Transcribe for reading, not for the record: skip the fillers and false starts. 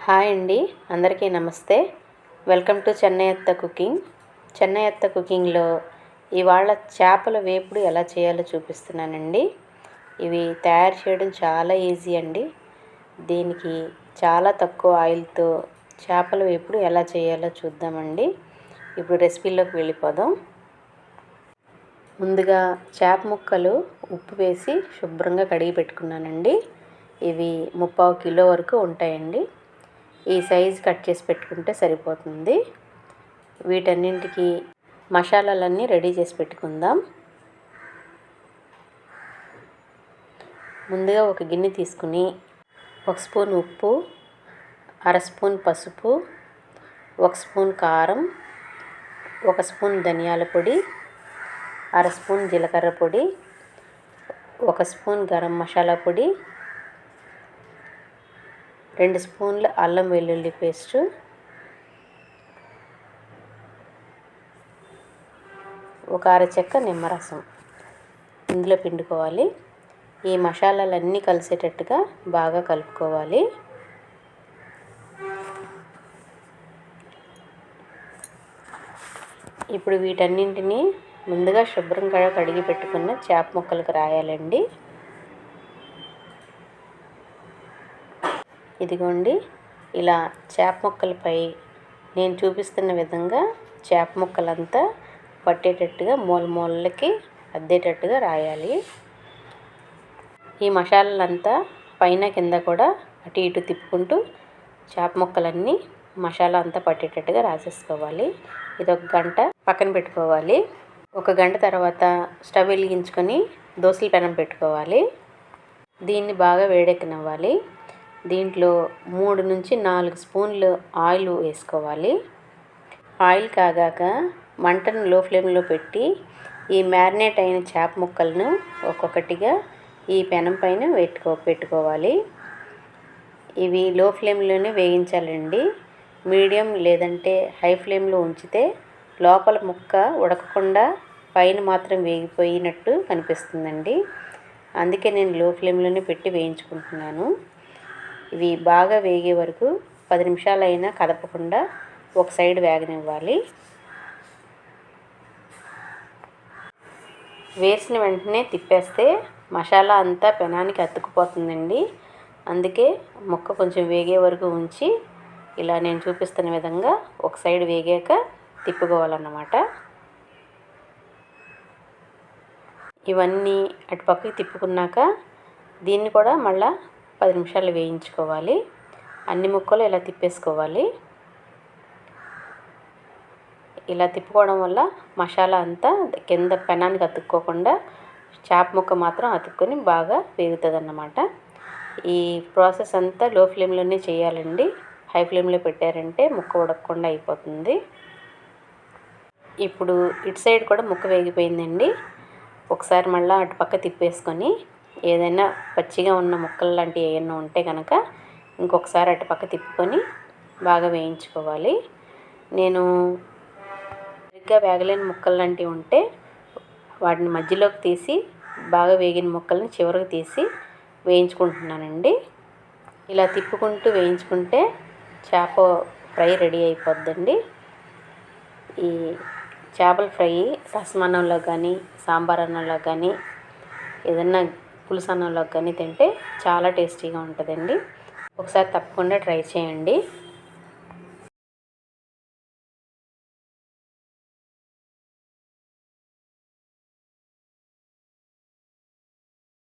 Hi అండి, అందరికీ నమస్తే. వెల్కమ్ టు చెన్నై అత్త కుకింగ్. చెన్నై అత్త కుకింగ్లో ఇవాళ చేపల వేపుడు ఎలా చేయాలో చూపిస్తున్నానండి. ఇవి తయారు చేయడం చాలా ఈజీ అండి. దీనికి చాలా తక్కువ ఆయిల్తో చేపల వేపుడు ఎలా చేయాలో చూద్దామండి. ఇప్పుడు రెసిపీలోకి వెళ్ళిపోదాం. ముందుగా చేప ముక్కలు ఉప్పు వేసి శుభ్రంగా కడిగి పెట్టుకున్నానండి. ఇవి 3/4 కిలో వరకు ఉంటాయండి. ఈ సైజు కట్ చేసి పెట్టుకుంటే సరిపోతుంది. వీటన్నింటికి మసాలాలన్నీ రెడీ చేసి పెట్టుకుందాం. ముందుగా ఒక గిన్నె తీసుకుని 1 స్పూన్ ఉప్పు, 1/2 స్పూన్ పసుపు, 1 స్పూన్ కారం, 1 స్పూన్ ధనియాల పొడి, 1/2 స్పూన్ జీలకర్ర పొడి, 1 స్పూన్ గరం మసాలా పొడి, 2 స్పూన్ల అల్లం వెల్లుల్లి పేస్టు, 1 అరచెక్క నిమ్మరసం ఇందులో పిండుకోవాలి. ఈ మసాలాలన్నీ కలిసేటట్టుగా బాగా కలుపుకోవాలి. ఇప్పుడు వీటన్నింటినీ ముందుగా శుభ్రంగా కడిగి పెట్టుకున్న చేప ముక్కలకు రాయాలండి. ఇదిగోండి, ఇలా చేప ముక్కలపై నేను చూపిస్తున్న విధంగా చేప ముక్కలంతా పట్టేటట్టుగా మూలకి అద్దేటట్టుగా రాయాలి. ఈ మసాలాలంతా పైన కింద కూడా అటు ఇటు తిప్పుకుంటూ చేప ముక్కలన్నీ మసాలా అంతా పట్టేటట్టుగా రాసేసుకోవాలి. ఇది 1 గంట పక్కన పెట్టుకోవాలి. 1 గంట తర్వాత స్టవ్ వెలిగించుకొని దోసల పెనం పెట్టుకోవాలి. దీన్ని బాగా వేడెక్కనివ్వాలి. దీంట్లో 3 నుంచి 4 స్పూన్లు ఆయిల్ వేసుకోవాలి. ఆయిల్ కాగాక మంటను లో ఫ్లేమ్లో పెట్టి ఈ మ్యారినేట్ అయిన చేప ముక్కలను ఒక్కొక్కటిగా ఈ పెనం పైన పెట్టుకోవాలి. ఇవి లో ఫ్లేమ్లోనే వేయించాలండి. మీడియం లేదంటే హై ఫ్లేమ్లో ఉంచితే లోపల ముక్క ఉడకకుండా పైన మాత్రం వేగిపోయినట్టు కనిపిస్తుందండి. అందుకే నేను లో ఫ్లేమ్లోనే పెట్టి వేయించుకుంటున్నాను. ఇవి బాగా వేగే వరకు 10 నిమిషాలైనా కదపకుండా ఒక సైడ్ వేగనివ్వాలి. వేసిన వెంటనే తిప్పేస్తే మసాలా అంతా పెనానికి అతుక్కుపోతుందండి. అందుకే ముక్క కొంచెం వేగే వరకు ఉంచి ఇలా నేను చూపిస్తున్న విధంగా ఒక సైడ్ వేగాక తిప్పుకోవాలన్నమాట. ఇవన్నీ అటుపక్కకి తిప్పుకున్నాక దీన్ని కూడా మళ్ళీ 10 నిమిషాలు వేయించుకోవాలి. అన్ని ముక్కలు ఇలా తిప్పేసుకోవాలి. ఇలా తిప్పుకోవడం వల్ల మసాలా అంతా కింద పెనానికి అతుక్కోకుండా చేప ముక్క మాత్రం అతుక్కొని బాగా వేగుతుంది అన్నమాట. ఈ ప్రాసెస్ అంతా లో ఫ్లేమ్లోనే చేయాలండి. హై ఫ్లేమ్లో పెట్టారంటే ముక్క ఉడకకుండా అయిపోతుంది. ఇప్పుడు ఇటు సైడ్ కూడా ముక్క వేగిపోయిందండి. ఒకసారి మళ్ళీ అటు పక్క తిప్పేసుకొని ఏదైనా పచ్చిగా ఉన్న ముక్కలు లాంటివి ఏమైనా ఉంటే కనుక ఇంకొకసారి అటు పక్క తిప్పుకొని బాగా వేయించుకోవాలి. నేను సరిగ్గా వేగలేని ముక్కలు లాంటివి ఉంటే వాటిని మధ్యలోకి తీసి బాగా వేగిన ముక్కల్ని చివరికి తీసి వేయించుకుంటున్నానండి. ఇలా తిప్పుకుంటూ వేయించుకుంటే చేప ఫ్రై రెడీ అయిపోద్దండి. ఈ చేపల ఫ్రై రసమన్నంలో కానీ సాంబార్ అన్నంలో కానీ ఏదన్నా పులుసు అన్నంలో కానీ తింటే చాలా టేస్టీగా ఉంటుందండి. ఒకసారి తప్పకుండా ట్రై చేయండి.